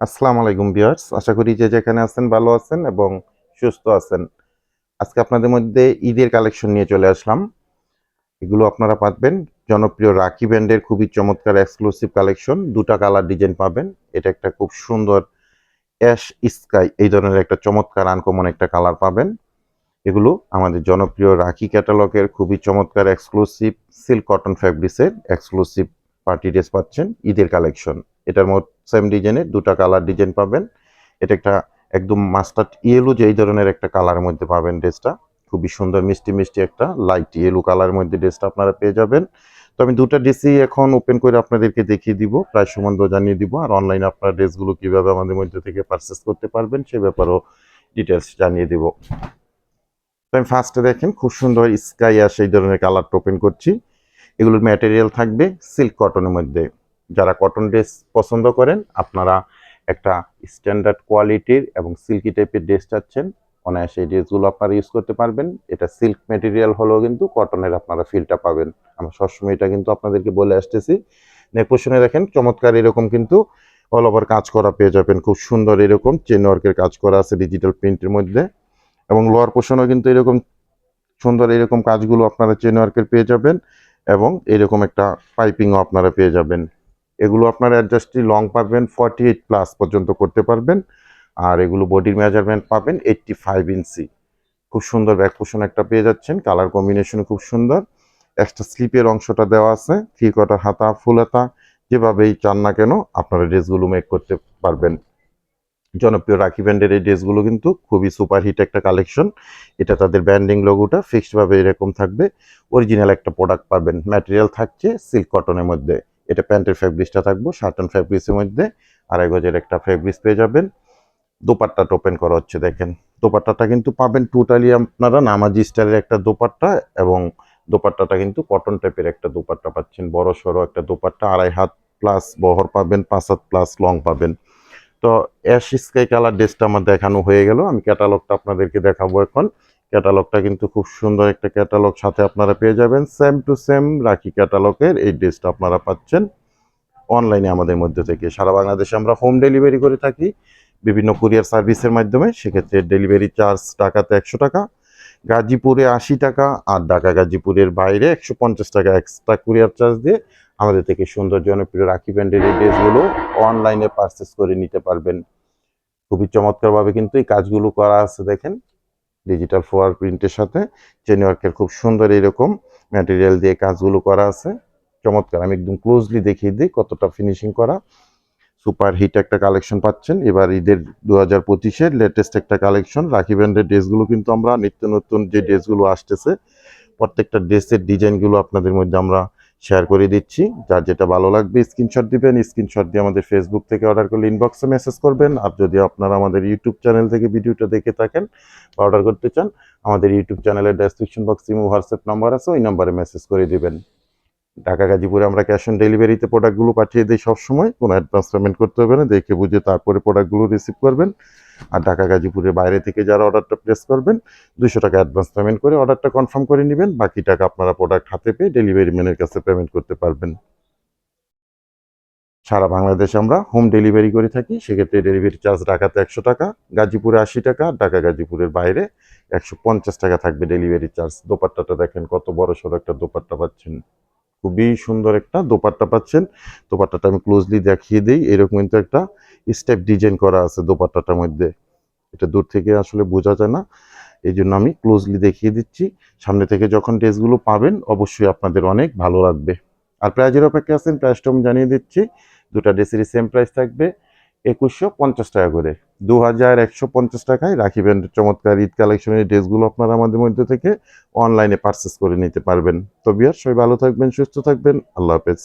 আসসালামু আলাইকুম ভিউয়ার্স, আশা করি যে যেখানে আছেন ভালো আছেন এবং সুস্থ আছেন। আজকে আপনাদের মধ্যে ঈদের কালেকশন নিয়ে চলে আসলাম। এগুলো আপনারা পাবেন জনপ্রিয় রাখি ব্র্যান্ডের খুবই চমৎকার এক্সক্লুসিভ কালেকশন। দুটা কালার ডিজাইন পাবেন। এটা একটা খুব সুন্দর অ্যাশ স্কাই এই ধরনের একটা চমৎকার আনকমন একটা কালার পাবেন। এগুলো আমাদের জনপ্রিয় রাখি ক্যাটালগের খুবই চমৎকার এক্সক্লুসিভ সিল্ক কটন ফ্যাব্রিক্সের এক্সক্লুসিভ পার্টি ড্রেস পাচ্ছেন ঈদের কালেকশন। এটার মধ্যে সেম ডিজাইনের দুটা কালার ডিজাইন পাবেন। এটা একটা একদম মাস্টার্ড ইয়েলো যে এই ধরনের একটা কালারের মধ্যে পাবেন ড্রেসটা। খুবই সুন্দর মিষ্টি মিষ্টি একটা লাইট ইয়েলো কালারের মধ্যে ড্রেসটা আপনারা পেয়ে যাবেন। তো আমি দুটা ড্রেসই এখন ওপেন করে আপনাদেরকে দেখিয়ে দিব, প্রাইস সম্বন্ধ জানিয়ে দিব, আর অনলাইনে আপনারা ড্রেসগুলো কিভাবে আমাদের মধ্যে থেকে পারচেস করতে পারবেন সে ব্যাপারেও ডিটেলস জানিয়ে দিব। তো আমি ফার্স্টে দেখেন খুব সুন্দর স্কাই অ্যাশ এই ধরনের কালারটা ওপেন করছি। এগুলোর ম্যাটেরিয়াল থাকবে সিল্ক কটনের মধ্যে। যারা কটন ড্রেস পছন্দ করেন, আপনারা একটা স্ট্যান্ডার্ড কোয়ালিটির এবং সিল্কি টাইপের ড্রেস চাচ্ছেন, অনায়াসে এই ড্রেসগুলো আপনারা ইউজ করতে পারবেন। এটা সিল্ক ম্যাটেরিয়াল হলেও কিন্তু কটনের আপনারা ফিলটা পাবেন। আমরা সবসময় এটা কিন্তু আপনাদেরকে বলে আসতেছি। নেক পোর্শনে দেখেন চমৎকার এরকম কিন্তু অল ওভার কাজ করা পেয়ে যাবেন। খুব সুন্দর এরকম চেন ওয়ার্কের কাজ করা আছে ডিজিটাল প্রিন্টের মধ্যে, এবং লোয়ার পোর্শনও কিন্তু এরকম সুন্দর এরকম কাজগুলো আপনারা চেন ওয়ার্কের পেয়ে যাবেন, এবং এরকম একটা পাইপিংও আপনারা পেয়ে যাবেন। এগুলো আপনারা অ্যাডজাস্টলি লং পাবেন 48+ পর্যন্ত করতে পারবেন, আর এগুলো বডির মেজারমেন্ট পাবেন 85 ইঞ্চি। খুব সুন্দর ব্যাক পোর্শন একটা পেয়ে যাচ্ছেন, কালার কম্বিনেশন খুব সুন্দর। এক্সট্রা স্লিপের অংশটা দেওয়া আছে, 3/4 হাতা ফুল হাতা, যেভাবেই চান না কেন আপনারা ড্রেসগুলো মেক করতে পারবেন। জনপ্রিয় রাখি ব্র্যান্ডের এই ড্রেসগুলো কিন্তু খুবই সুপারহিট একটা কালেকশন। এটা তাদের ব্র্যান্ডিং লোগোটা ফিক্সড ভাবে এরকম থাকবে। অরিজিনাল একটা প্রোডাক্ট পাবেন। ম্যাটেরিয়াল থাকছে সিল্ক কটনের মধ্যে। এটা প্যান্টের ফ্যাব্রিক্সটা থাকবে শার্টন ফ্যাব্রিক্সের মধ্যে। 2.5 গজের একটা ফ্যাব্রিক্স পেয়ে যাবেন। দোপাট্টাটা ওপেন করা হচ্ছে দেখেন। দোপাট্টাটা কিন্তু পাবেন টোটালি আপনারা নামাজি স্টাইলের একটা দোপাট্টা, এবং দোপাট্টাটা কিন্তু কটন টাইপের একটা দোপাট্টা পাচ্ছেন। বড় সড়ো একটা দোপাট্টা, 2.5 হাত প্লাস বহর পাবেন, 5 হাত প্লাস লং পাবেন। তো অ্যাশ স্কাই কালার ড্রেসটা আমার দেখানো হয়ে গেল। আমি ক্যাটালগটা আপনাদেরকে দেখাবো এখন। ক্যাটালগটা কিন্তু খুব সুন্দর একটা ক্যাটালগ সাথে আপনারা পেয়ে যাবেন। সেম টু সেম রাখি ক্যাটালগের এই ড্রেসটা আপনারা পাচ্ছেন অনলাইনে আমাদের মধ্যে থেকে। সারা বাংলাদেশে আমরা হোম ডেলিভারি করে থাকি বিভিন্ন কুরিয়ার সার্ভিসের মাধ্যমে। সেক্ষেত্রে ডেলিভারি চার্জ ঢাকাতে 100 টাকা, গাজীপুরে 80 টাকা, আর ঢাকা গাজীপুরের বাইরে 150 টাকা এক্সট্রা কুরিয়ার চার্জ দিয়ে আমাদের থেকে সুন্দর জনপ্রিয় রাখি ব্র্যান্ডের এই ড্রেসগুলো অনলাইনে পারচেস করে নিতে পারবেন। খুবই চমৎকারভাবে কিন্তু এই কাজগুলো করা আছে দেখেন, ডিজিটাল ফ্লোয়ার প্রিন্টের সাথে চেন ওয়ার্কের খুব সুন্দর এরকম ম্যাটেরিয়াল দিয়ে কাজগুলো করা আছে। চমৎকার, আমি একদম ক্লোজলি দেখিয়ে দিই কতটা ফিনিশিং করা। সুপার হিট একটা কালেকশন পাচ্ছেন এবার ঈদের 2025-এর লেটেস্ট একটা কালেকশন। রাখি ব্র্যান্ডের ড্রেসগুলো কিন্তু আমরা নিত্য নতুন যে ড্রেসগুলো আসতেছে প্রত্যেকটা ড্রেসের ডিজাইনগুলো আপনাদের মধ্যে আমরা শেয়ার করে দিচ্ছি। যার যেটা ভালো লাগবে স্ক্রিনশট দিবেন, স্ক্রিনশট দিয়ে আমাদের ফেসবুক থেকে অর্ডার করলে ইনবক্সে মেসেজ করবেন। আর যদি আপনারা আমাদের ইউটিউব চ্যানেল থেকে ভিডিওটা দেখে থাকেন বা অর্ডার করতে চান, আমাদের ইউটিউব চ্যানেলের ডেসক্রিপশন বক্সে হোয়াটসঅ্যাপ নাম্বার আছে, ওই নাম্বারে মেসেজ করে দিবেন। ঢাকা গাজীপুরে আমরা ক্যাশ অন ডেলিভারিতে প্রোডাক্টগুলো পাঠিয়ে দিই সবসময়, কোনো অ্যাডভান্স পেমেন্ট করতে হবে না, দেখে বুঝে তারপরে প্রোডাক্টগুলো রিসিভ করবেন। আর ঢাকা গাজীপুরের বাইরে থেকে যারা অর্ডারটা প্লেস করবেন 200 টাকা অ্যাডভান্স পেমেন্ট করে অর্ডারটা কনফার্ম করে নেবেন। বাকি টাকা আপনারা প্রোডাক্ট হাতে পেয়ে ডেলিভারি ম্যানের কাছে পেমেন্ট করতে পারবেন। সারা বাংলাদেশে আমরা হোম ডেলিভারি করে থাকি। সেক্ষেত্রে ডেলিভারি চার্জ ঢাকাতে 100 টাকা, গাজীপুরে 80 টাকা, ঢাকা গাজীপুরের বাইরে 150 টাকা থাকবে ডেলিভারি চার্জ। দোপাট্টাটা দেখেন কত বড় সড়ো একটা দোপাট্টা পাচ্ছেন, খুবই সুন্দর একটা দোপাট্টা পাচ্ছেন। দোপাট্টাটা আমি ক্লোজলি দেখিয়ে দিই, এরকম কিন্তু একটা স্টেপ ডিজাইন করা আছে দোপাট্টাটার মধ্যে। এটা দূর থেকে আসলে বোঝা যায় না, এই জন্য আমি ক্লোজলি দেখিয়ে দিচ্ছি। সামনে থেকে যখন ড্রেসগুলো পাবেন অবশ্যই আপনাদের অনেক ভালো লাগবে। আর প্রাইজের অপেক্ষা আছেন, প্রাইসটা আমি জানিয়ে দিচ্ছি। দুটা ড্রেসেরই সেম প্রাইস থাকবে 2150 টাকা করে। 2150 টাকায় রাখি ব্র্যান্ডের চমৎকার ঈদ কালেকশনের ড্রেসগুলো আপনারা আমাদের মধ্যে থেকে অনলাইনে পারচেস করে নিতে পারবেন। তো বিয়ার সবাই ভালো থাকবেন, সুস্থ থাকবেন, আল্লাহ হাফেজ।